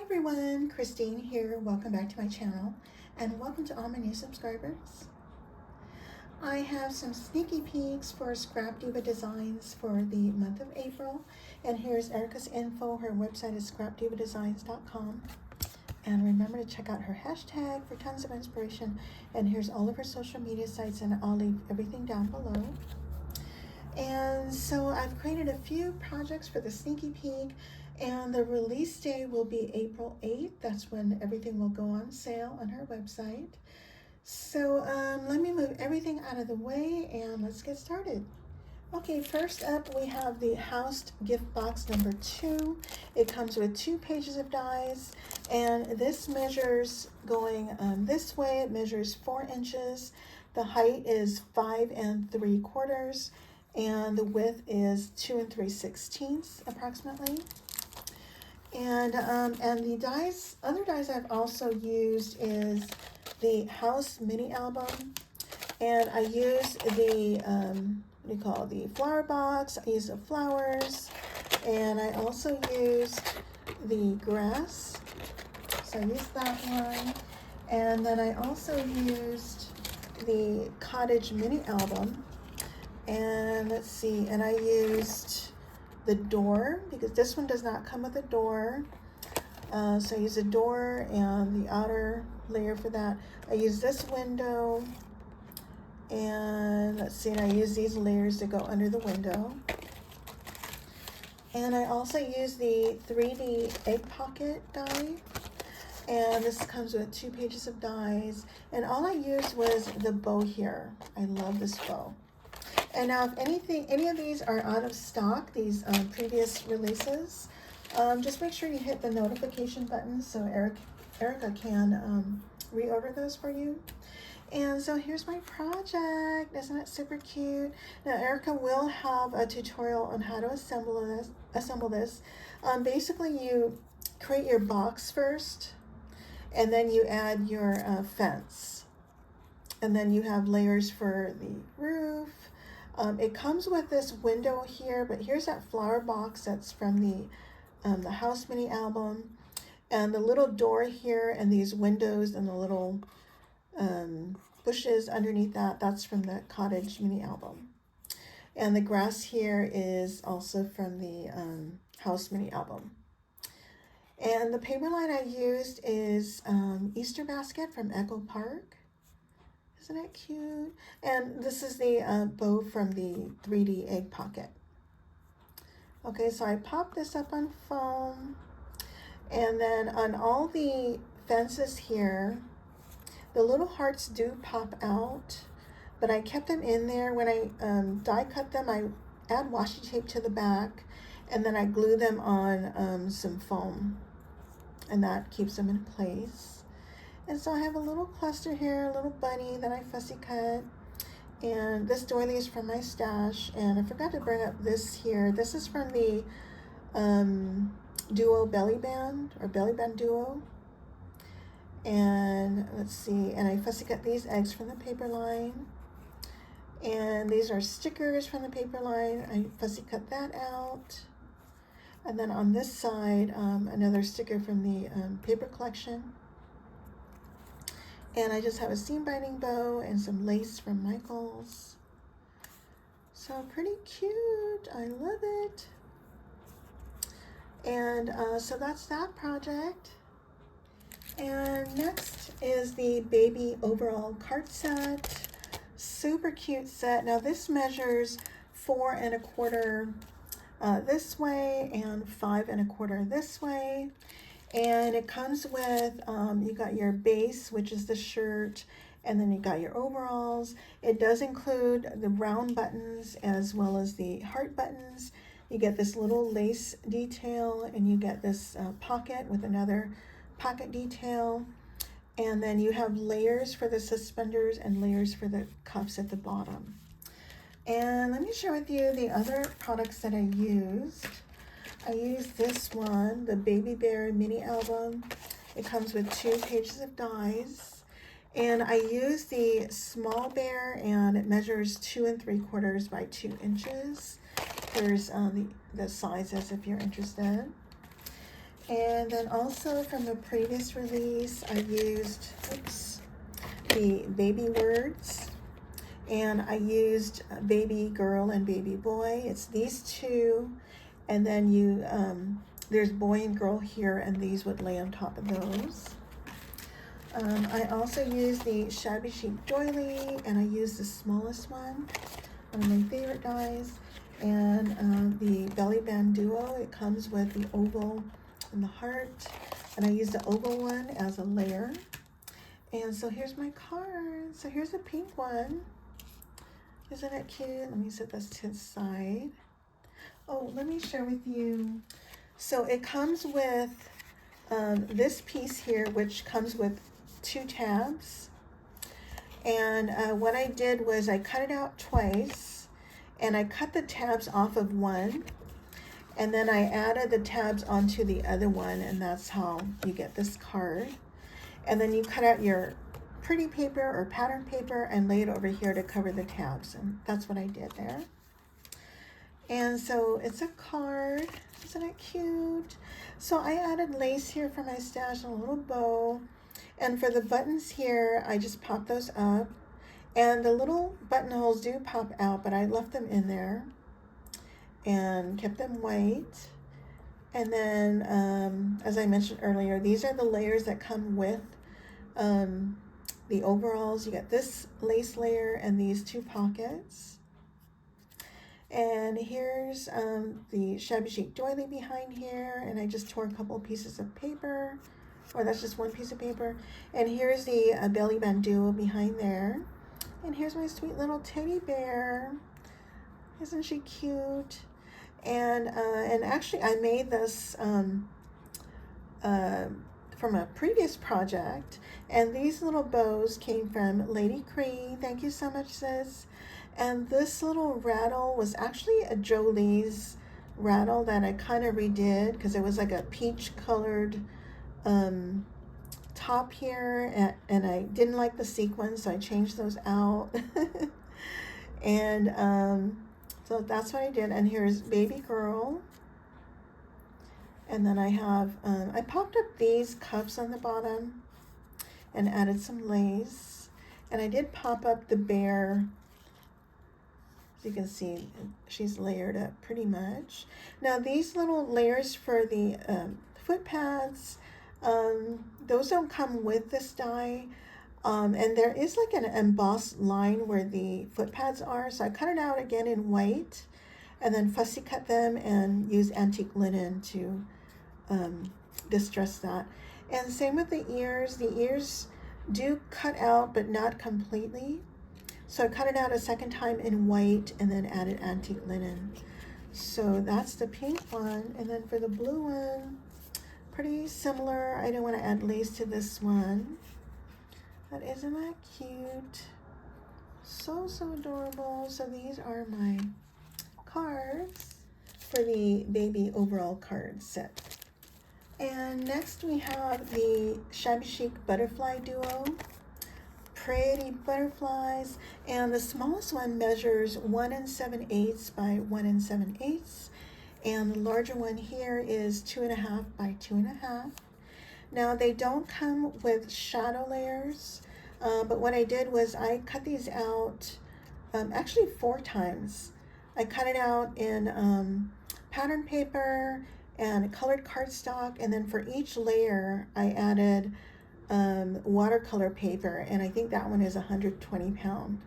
everyone, Christine here. Welcome back to my channel and welcome to all my new subscribers. I have some sneaky peeks for Scrap Diva Designs for the month of April, and here's Erica's info. Her website is scrapdivadesigns.com, and remember to check out her hashtag for tons of inspiration, and here's all of her social media sites, and I'll leave everything down below. And so I've created a few projects for the sneaky peek, and the release day will be April 8th. That's when everything will go on sale on her website. So let me move everything out of the way and let's get started. Okay, first up we have the housed gift box number 2. It comes with 2 pages of dies, and this measures going this way. It measures 4 inches. The height is 5 3/4, and the width is 2 3/16 approximately. And the dies, other dies I've also used is the House Mini Album, and I use the what do you call it, the flower box. I use the flowers, and I also used the grass, so I used that one. And then I also used the Cottage Mini Album, and let's see, and I used the door because this one does not come with a door. So I use a door and the outer layer for that. I use this window, and let's see, and I use these layers to go under the window. And I also use the 3D egg pocket die, and this comes with 2 pages of dies, and all I used was the bow here. I love this bow. And now if any of these are out of stock, these previous releases, just make sure you hit the notification button so Erica can reorder those for you. And so here's my project. Isn't it super cute? Now Erica will have a tutorial on how to assemble this. Basically you create your box first, and then you add your fence, and then you have layers for the roof. It comes with this window here, but here's that flower box that's from the House Mini Album, and the little door here, and these windows and the little bushes underneath that's from the Cottage Mini Album. And the grass here is also from the House Mini Album. And the paper line I used is Easter Basket from Echo Park. Isn't it cute? And this is the bow from the 3D egg pocket. Okay, so I popped this up on foam, and then on all the fences here, the little hearts do pop out, but I kept them in there. When I die cut them, I add washi tape to the back, and then I glue them on some foam, and that keeps them in place. And so I have a little cluster here, a little bunny that I fussy cut. And this doily is from my stash. And I forgot to bring up this here. This is from the Duo Belly Band, or Belly Band Duo. And let's see, and I fussy cut these eggs from the paper line. And these are stickers from the paper line. I fussy cut that out. And then on this side, another sticker from the paper collection. And I just have a seam binding bow and some lace from Michael's. So pretty cute. I love it. And so that's that project. And next is the baby overall card set. Super cute set. Now this measures 4 1/4 this way and 5 1/4 this way. And it comes with, you got your base, which is the shirt, and then you got your overalls. It does include the round buttons as well as the heart buttons. You get this little lace detail, and you get this pocket with another pocket detail. And then you have layers for the suspenders and layers for the cuffs at the bottom. And let me share with you the other products that I used. I used this one, the Baby Bear Mini Album. It comes with 2 pages of dies. And I used the small bear, and it measures 2 3/4 by 2 inches. There's the sizes if you're interested. And then also from a previous release, I used, the baby words. And I used baby girl and baby boy. It's these two. And then there's boy and girl here, and these would lay on top of those. I also used the Shabby Chic Doily, and I used the smallest one, one of my favorite dies. And the Belly Band Duo, it comes with the oval and the heart. And I used the oval one as a layer. And so here's my card. So here's a pink one. Isn't it cute? Let me set this to the side. Oh, let me share with you. So it comes with this piece here, which comes with 2 tabs. And what I did was I cut it out twice, and I cut the tabs off of one, and then I added the tabs onto the other one, and that's how you get this card. And then you cut out your pretty paper or pattern paper and lay it over here to cover the tabs, and that's what I did there. And so it's a card. Isn't it cute? So I added lace here for my stash and a little bow. And for the buttons here, I just popped those up. And the little buttonholes do pop out, but I left them in there and kept them white. And then, as I mentioned earlier, these are the layers that come with the overalls. You get this lace layer and these 2 pockets. And here's the Shabby Chic Doily behind here, and I just tore a couple pieces of paper, or that's just one piece of paper. And here's the Belly Band Duo behind there. And here's my sweet little teddy bear. Isn't she cute? And actually I made this from a previous project, and these little bows came from Lady Cree. Thank you so much, sis. And this little rattle was actually a Jolie's rattle that I kind of redid because it was like a peach colored top here, and I didn't like the sequins, so I changed those out. And so that's what I did. And here's baby girl. And then I have, I popped up these cups on the bottom and added some lace. And I did pop up the bear. As you can see, she's layered up pretty much. Now these little layers for the foot pads, those don't come with this die. And there is like an embossed line where the foot pads are. So I cut it out again in white and then fussy cut them and use antique linen to distress that. And same with the ears. The ears do cut out, but not completely. So I cut it out a second time in white and then added antique linen. So that's the pink one. And then for the blue one, pretty similar. I don't want to add lace to this one. But isn't that cute? So, so adorable. So these are my cards for the baby overall card set. And next we have the Shabby Chic Butterfly Duo. Pretty butterflies. And the smallest one measures 1 7/8 by 1 7/8. And the larger one here is 2.5 by 2.5. Now they don't come with shadow layers, but what I did was I cut these out actually 4 times. I cut it out in pattern paper and colored cardstock, and then for each layer I added watercolor paper, and I think that one is 120 pound,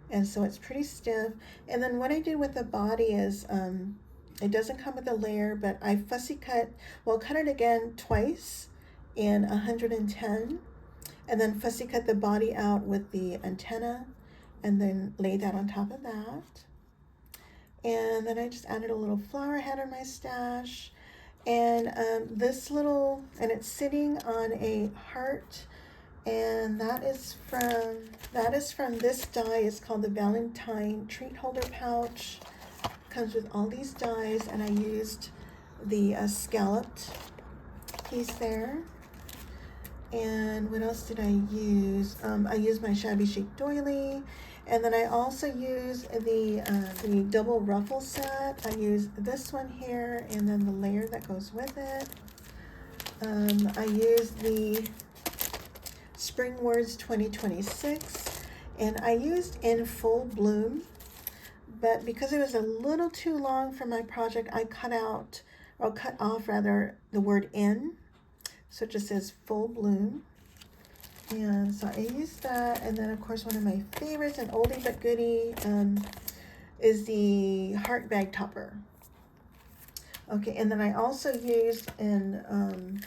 and so it's pretty stiff. And then what I did with the body is it doesn't come with a layer, but I fussy cut, well, cut it again twice in 110, and then fussy cut the body out with the antenna and then lay that on top of that. And then I just added a little flower head on my stash, and this little, and it's sitting on a heart, and that is from this die. It's called the Valentine Treat Holder Pouch. Comes with all these dies, and I used the scalloped piece there. And what else did I use? I used my Shabby Chic Doily, and then I also used the double ruffle set. I used this one here, and then the layer that goes with it. I used the Spring Words 2026, and I used In Full Bloom, but because it was a little too long for my project, I cut off the word in, so it just says Full Bloom. And so I used that, and then of course one of my favorites, an oldie but goodie, is the heart bag topper. Okay, and then I also used in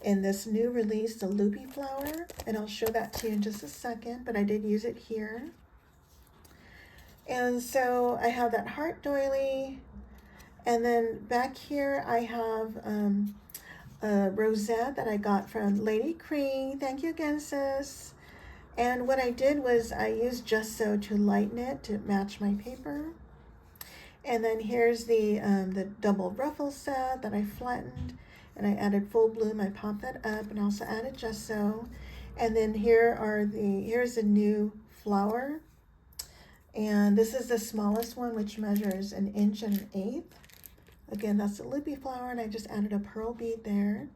this new release the Loopy Flower, and I'll show that to you in just a second, but I did use it here. And so I have that heart doily, and then back here I have a rosette that I got from Lady Cree. Thank you again, sis. And what I did was I used gesso to lighten it to match my paper. And then here's the double ruffle set that I flattened, and I added Full Bloom. I popped that up and also added gesso. And then here's the new flower, and this is the smallest one, which measures 1 inch and 1/8. Again, that's the Loopy Flower, and I just added a pearl bead there.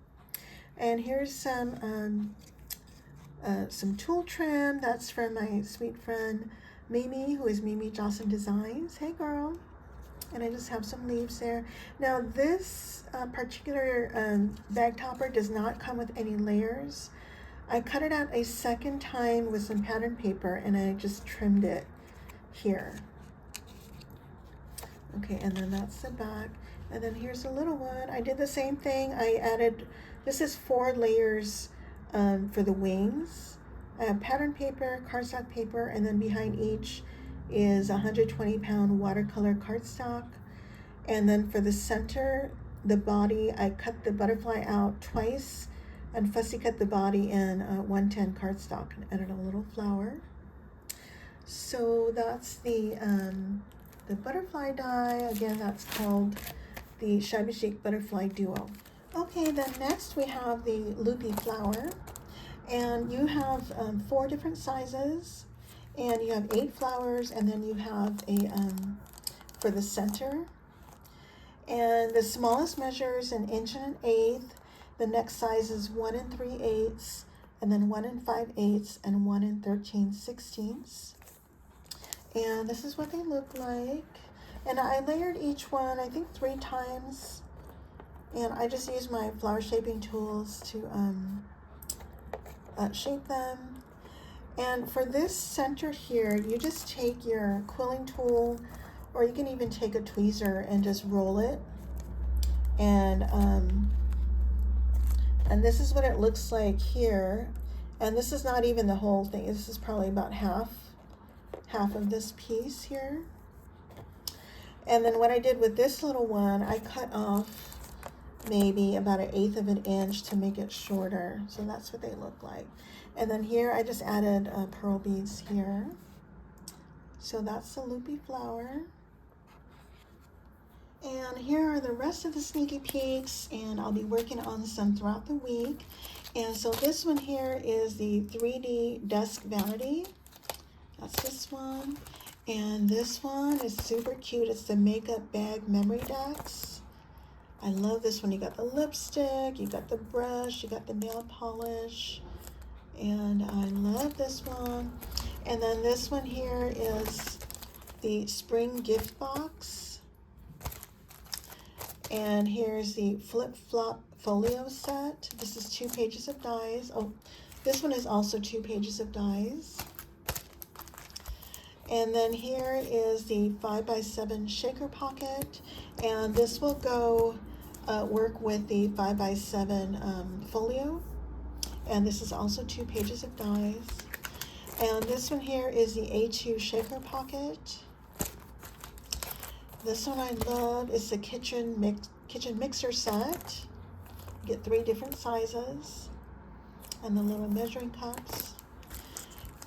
And here's some tulle trim. That's from my sweet friend Mimi, who is Mimi Johnson Designs. Hey girl. And I just have some leaves there. Now this particular bag topper does not come with any layers. I cut it out a second time with some pattern paper, and I just trimmed it here. Okay, and then that's the back. And then here's a little one. I did the same thing. I added, this is 4 layers for the wings. I have pattern paper, cardstock paper, and then behind each is 120-pound watercolor cardstock. And then for the center, the body, I cut the butterfly out twice and fussy cut the body in 110 cardstock and added a little flower. So that's the butterfly die. Again, that's called the Shabby Chic Butterfly Duo. Okay, then next we have the Loopy Flower, and you have 4 different sizes, and you have 8 flowers, and then you have a for the center, and the smallest measures 1 inch and 1/8. The next size is 1 3/8, and then 1 5/8, and 1 13/16. And this is what they look like. And I layered each one, I think 3 times. And I just used my flower shaping tools to shape them. And for this center here, you just take your quilling tool, or you can even take a tweezer and just roll it. And this is what it looks like here. And this is not even the whole thing. This is probably about half of this piece here. And then what I did with this little one, I cut off maybe about 1/8 of an inch to make it shorter. So that's what they look like. And then here I just added pearl beads here. So that's the Loopy Flower. And here are the rest of the sneaky peeks, and I'll be working on some throughout the week. And so this one here is the 3D Desk Vanity. That's this one. And this one is super cute. It's the Makeup Bag Memory Decks. I love this one. You got the lipstick, you got the brush, you got the nail polish. And I love this one. And then this one here is the Spring Gift Box. And here's the Flip Flop Folio Set. This is 2 pages of dies. Oh, this one is also 2 pages of dies. And then here is the 5x7 shaker pocket, and this will go work with the 5x7 folio. And this is also 2 pages of dies. And this one here is the A2 shaker pocket. This one I love. It's the kitchen mixer set. You get 3 different sizes, and the little measuring cups.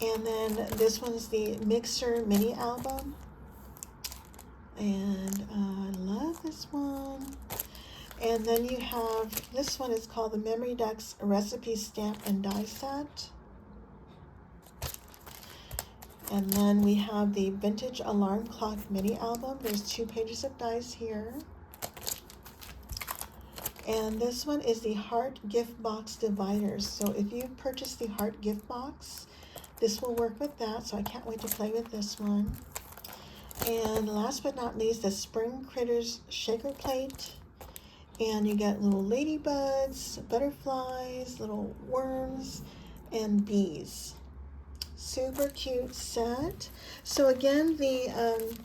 And then this one's the Mixer Mini Album. And I love this one. And then you have, this one is called the Memory Decks Recipe Stamp and Die Set. And then we have the Vintage Alarm Clock Mini Album. There's 2 pages of dies here. And this one is the Heart Gift Box Dividers. So if you purchase the Heart Gift Box, this will work with that. So I can't wait to play with this one. And last but not least, the Spring Critters Shaker Plate. And you get little ladybugs, butterflies, little worms, and bees. Super cute set. So again, the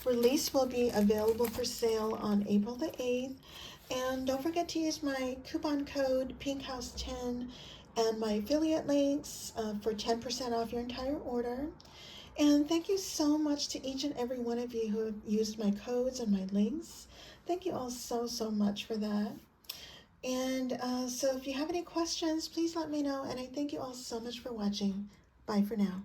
release will be available for sale on April the 8th. And don't forget to use my coupon code PinkHouse10 and my affiliate links for 10% off your entire order. And thank you so much to each and every one of you who have used my codes and my links. Thank you all so much for that. And so if you have any questions, please let me know. And I thank you all so much for watching. Bye for now.